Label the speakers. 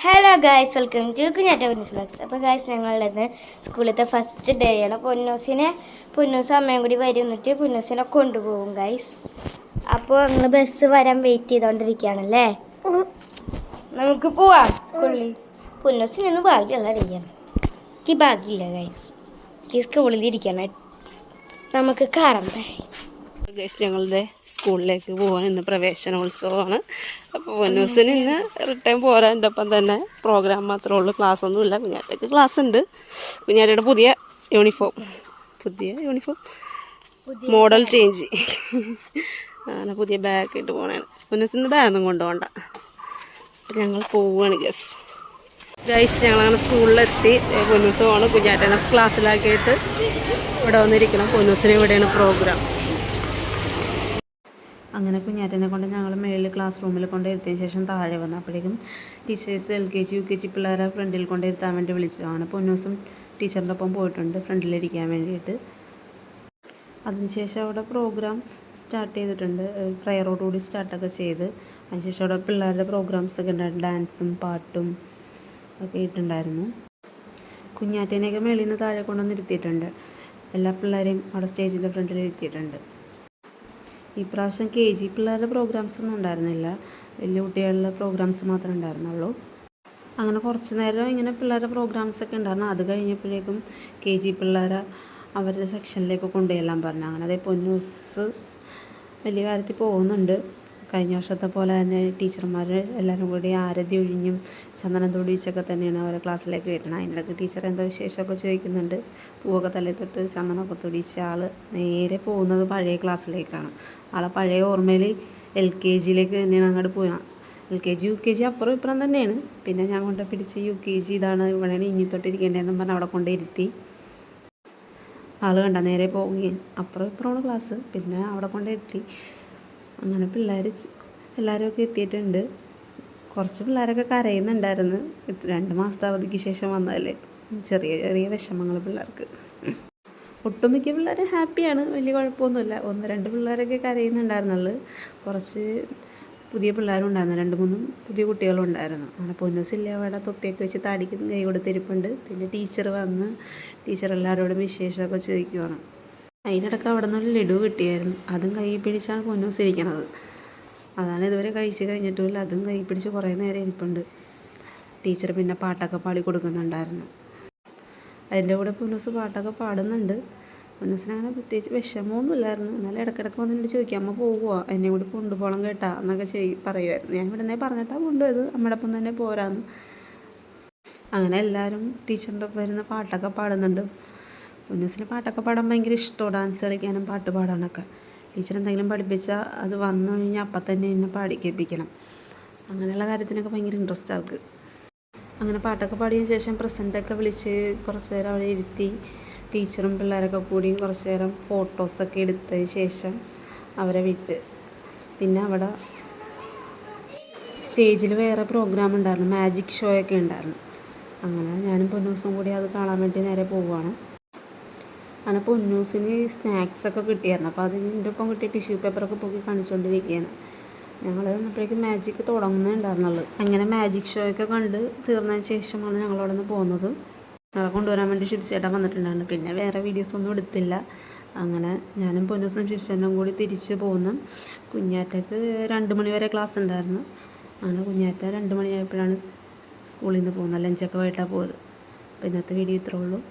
Speaker 1: Hello guys, welcome to Kunjatta Ponnus vlogs. അപ്പോൾ guys, ഞങ്ങളുടെ സ്കൂളിലത്തെ ഫസ്റ്റ് ഡേ ആണ്. പൊന്നൂസ് അമ്മയും കൂടി വരുന്നിട്ട് പൊന്നൂസിനെ കൊണ്ടുപോകും ഗായ്സ്. അപ്പോൾ അന്ന് ബസ് വരാൻ വെയിറ്റ് ചെയ്തുകൊണ്ടിരിക്കുകയാണല്ലേ. നമുക്ക് പോവാം സ്കൂളിൽ. പൊന്നൂസിനൊന്നും ഭാഗ്യമുള്ള ഡേയാണ്. എനിക്ക് ഭാഗ്യമില്ല ഗായ്സ്. ഈ സ്കൂളിൽ ഇരിക്കണം. നമുക്ക് കാണാം.
Speaker 2: ഗൈസ്, ഞങ്ങളുടെ സ്കൂളിലേക്ക് പോകാൻ ഇന്ന് പ്രവേശനോത്സവമാണ്. അപ്പോൾ പൊന്നൂസിന് ഇന്ന് റിട്ടേൺ പോരാൻ്റെ ഒപ്പം തന്നെ പ്രോഗ്രാം മാത്രമേ ഉള്ളൂ. ക്ലാസ് ഒന്നുമില്ല. കുഞ്ഞാറ്റയ്ക്ക് ക്ലാസ് ഉണ്ട്. കുഞ്ഞാറ്റയുടെ പുതിയ യൂണിഫോം മോഡൽ ചേഞ്ച്. അങ്ങനെ പുതിയ ബാഗ് ഇട്ട് പോകണതാണ്. പൊന്നൂസിന് ബാഗൊന്നും കൊണ്ടുപോകണ്ട. അപ്പം ഞങ്ങൾ പോവുകയാണ് ഗൈസ്. ഞങ്ങളങ്ങനെ സ്കൂളിലെത്തി. പൊന്നൂസ് പോകണം. കുഞ്ഞാറ്റനെ ക്ലാസ്സിലാക്കിയിട്ട് ഇവിടെ വന്നിരിക്കണം. പൊന്നൂസിന് ഇവിടെയാണ് പ്രോഗ്രാം. അങ്ങനെ കുഞ്ഞാറ്റനെ കൊണ്ട് ഞങ്ങൾ മേളിൽ ക്ലാസ് റൂമിൽ കൊണ്ടിരുത്തിയതിന് ശേഷം താഴെ വന്നു. അപ്പോഴേക്കും ടീച്ചേഴ്സ് LKG UKG പിള്ളേരെ ഫ്രണ്ടിൽ കൊണ്ടിരുത്താൻ വേണ്ടി വിളിച്ചു. അങ്ങനെ പൊന്നൂസും ടീച്ചറിൻ്റെ ഒപ്പം പോയിട്ടുണ്ട് ഫ്രണ്ടിലിരിക്കാൻ വേണ്ടിയിട്ട്. അതിനുശേഷം അവിടെ പ്രോഗ്രാം സ്റ്റാർട്ട് ചെയ്തിട്ടുണ്ട്. പ്രയറോടുകൂടി സ്റ്റാർട്ടൊക്കെ ചെയ്ത് അതിനുശേഷം അവിടെ പിള്ളേരുടെ പ്രോഗ്രാംസൊക്കെ ഉണ്ടായിരുന്നു. ഡാൻസും പാട്ടും ഒക്കെ ഇട്ടുണ്ടായിരുന്നു. കുഞ്ഞാറ്റേനെയൊക്കെ മേളിൽ നിന്ന് താഴെ കൊണ്ടുവന്ന് ഇരുത്തിയിട്ടുണ്ട്. എല്ലാ പിള്ളേരെയും അവിടെ സ്റ്റേജിൻ്റെ ഫ്രണ്ടിൽ ഇരുത്തിയിട്ടുണ്ട്. ഈ പ്രാവശ്യം KG പിള്ളേരുടെ പ്രോഗ്രാംസ് ഒന്നും ഉണ്ടായിരുന്നില്ല. വലിയ കുട്ടികളുടെ പ്രോഗ്രാംസ് മാത്രമേ ഉണ്ടായിരുന്നുള്ളൂ. അങ്ങനെ കുറച്ച് നേരം ഇങ്ങനെ പിള്ളേരുടെ പ്രോഗ്രാംസൊക്കെ ഉണ്ടായിരുന്നു. അത് കഴിഞ്ഞപ്പോഴേക്കും KG പിള്ളേരെ അവരുടെ സെക്ഷനിലേക്ക് കൊണ്ടുചെല്ലാൻ പറഞ്ഞു. അങ്ങനെ അതേ പൊന്നൂസ് വലിയ കാര്യത്തിൽ പോകുന്നുണ്ട്. കഴിഞ്ഞ വർഷത്തെ പോലെ തന്നെ ടീച്ചർമാർ എല്ലാവരും കൂടി ആരതി ഒഴിഞ്ഞും ചന്ദനം തൊടിയിച്ചൊക്കെ തന്നെയാണ് അവരെ ക്ലാസ്സിലേക്ക് കയറ്റണം. അതിനിടയ്ക്ക് ടീച്ചർ എന്താ വിശേഷമൊക്കെ ചോദിക്കുന്നുണ്ട്. പൂവൊക്കെ തലയിൽ തൊട്ട് ചന്ദനമൊക്കെ തൊടിയിച്ച ആൾ നേരെ പോകുന്നത് പഴയ ക്ലാസ്സിലേക്കാണ്. ആളെ പഴയ ഓർമ്മയിൽ LKGയിലേക്ക് തന്നെയാണ് അങ്ങോട്ട് പോയത്. LKG UKG അപ്പുറം ഇപ്പുറം തന്നെയാണ്. പിന്നെ ഞാൻ കൊണ്ട് പിടിച്ച് UKG ഇതാണ്, ഇവിടെയാണ് ഇനി തൊട്ടിരിക്കേണ്ടതെന്നും പറഞ്ഞ് അവിടെ കൊണ്ടിരുത്തി. ആൾ കണ്ട നേരെ പോവുകയും അപ്പുറം ഇപ്പുറമാണ് ക്ലാസ്. പിന്നെ അവിടെ കൊണ്ടിരുത്തി. അങ്ങനെ പിള്ളേർ എല്ലാവരുമൊക്കെ എത്തിയിട്ടുണ്ട്. കുറച്ച് പിള്ളേരൊക്കെ കരയുന്നുണ്ടായിരുന്നു. 2 മാസത്തെ അവധിക്ക് ശേഷം വന്നതല്ലേ. ചെറിയ ചെറിയ വിഷമങ്ങൾ പിള്ളേർക്ക്. ഒട്ടുമിക്ക പിള്ളേർ ഹാപ്പിയാണ്, വലിയ കുഴപ്പമൊന്നുമില്ല. 1-2 പിള്ളേരൊക്കെ കരയുന്നുണ്ടായിരുന്നുള്ളൂ. കുറച്ച് പുതിയ പിള്ളേരും ഉണ്ടായിരുന്നു. 2-3 പുതിയ കുട്ടികളും ഉണ്ടായിരുന്നു. അങ്ങനെ പൊന്നൂസില്ല അവിടെ തൊപ്പിയൊക്കെ വെച്ച് താടിക്ക് കൈ കൊടുത്തിരിപ്പുണ്ട്. പിന്നെ ടീച്ചർ വന്ന് ടീച്ചർ എല്ലാവരോടും വിശേഷമൊക്കെ ചോദിക്കുവാണ്. അതിനിടയ്ക്ക് അവിടെ നിന്നൊരു ലഡു കിട്ടിയായിരുന്നു. അതും കൈ പിടിച്ചാണ് പൊന്നൂസ് ഇരിക്കണത്. അതാണ് ഇതുവരെ കഴിച്ച് കഴിഞ്ഞിട്ടുമില്ല. അതും കൈ പിടിച്ച് കുറേ നേരം ഇരിപ്പുണ്ട്. ടീച്ചർ പിന്നെ പാട്ടൊക്കെ പാടി കൊടുക്കുന്നുണ്ടായിരുന്നു. അതിൻ്റെ കൂടെ പൊന്നൂസ് പാട്ടൊക്കെ പാടുന്നുണ്ട്. പൊന്നൂസിനങ്ങനെ പ്രത്യേകിച്ച് വിഷമമൊന്നുമില്ലായിരുന്നു. എന്നാലും ഇടയ്ക്കിടയ്ക്ക് വന്നിട്ട് ചോദിക്കുക, അമ്മ പോകുമോ, എന്നെ കൂടി കൊണ്ടുപോകണം കേട്ടാ എന്നൊക്കെ പറയുമായിരുന്നു. ഞാൻ ഇവിടെ പറഞ്ഞിട്ടാണ് കൊണ്ടുപോയത്, അമ്മയുടെ ഒപ്പം തന്നെ പോരാന്ന്. അങ്ങനെ എല്ലാവരും ടീച്ചറിൻ്റെ ഒപ്പം വരുന്ന പാട്ടൊക്കെ പാടുന്നുണ്ട്. പൊന്നൂസിന് പാട്ടൊക്കെ പാടാൻ ഭയങ്കര ഇഷ്ടമാണ്. ഡാൻസ് കളിക്കാനും പാട്ട് പാടാനൊക്കെ. ടീച്ചർ എന്തെങ്കിലും പഠിപ്പിച്ചാൽ അത് വന്നു കഴിഞ്ഞാൽ അപ്പം തന്നെ എന്നെ പാടി കേൾപ്പിക്കണം. അങ്ങനെയുള്ള കാര്യത്തിനൊക്കെ ഭയങ്കര ഇൻട്രസ്റ്റ് ആൾക്ക്. അങ്ങനെ പാട്ടൊക്കെ പാടിയതിന് ശേഷം പ്രസൻറ്റൊക്കെ വിളിച്ച് കുറച്ച് നേരം അവിടെ ഇരുത്തി. ടീച്ചറും പിള്ളേരൊക്കെ കൂടി കുറച്ച് നേരം ഫോട്ടോസൊക്കെ എടുത്തതിന് ശേഷം അവരെ വിട്ട്. പിന്നെ അവിടെ സ്റ്റേജിൽ വേറെ പ്രോഗ്രാം ഉണ്ടായിരുന്നു. മാജിക് ഷോ ഒക്കെ ഉണ്ടായിരുന്നു. അങ്ങനെ ഞാനും പൊന്നൂസും കൂടി അത് കാണാൻ വേണ്ടി നേരെ പോവുകയാണ്. അങ്ങനെ പൊന്നൂസിന് സ്നാക്സൊക്കെ കിട്ടിയായിരുന്നു. അപ്പോൾ അതിൻ്റെ ഒപ്പം കിട്ടിയ ടിഷ്യൂ പേപ്പറൊക്കെ പൊക്കി കാണിച്ചുകൊണ്ടിരിക്കുകയാണ്. ഞങ്ങൾ വന്നപ്പോഴേക്കും മാജിക്ക് തുടങ്ങുന്നുണ്ടായിരുന്നുള്ളൂ. അങ്ങനെ മാജിക് ഷോ ഒക്കെ കണ്ട് തീർന്നതിന് ശേഷമാണ് ഞങ്ങളവിടെ നിന്ന് പോകുന്നത്. കൊണ്ടുവരാൻ വേണ്ടി ഷിബ്ചേട്ടൻ വന്നിട്ടുണ്ടായിരുന്നു. പിന്നെ വേറെ വീഡിയോസൊന്നും എടുത്തില്ല. അങ്ങനെ ഞാനും പൊന്നൂസും ഷിബ്ചേട്ടനും കൂടി തിരിച്ച് പോകുന്നു. കുഞ്ഞാറ്റയ്ക്ക് 2 മണി വരെ ക്ലാസ് ഉണ്ടായിരുന്നു. അങ്ങനെ കുഞ്ഞാറ്റ 2 മണിയായപ്പോഴാണ് സ്കൂളിൽ നിന്ന് പോകുന്നത്. ലഞ്ചൊക്കെ പോയിട്ടാണ് പോയത്. അപ്പോൾ ഇന്നത്തെ വീഡിയോ ഇത്രേ ഉള്ളൂ.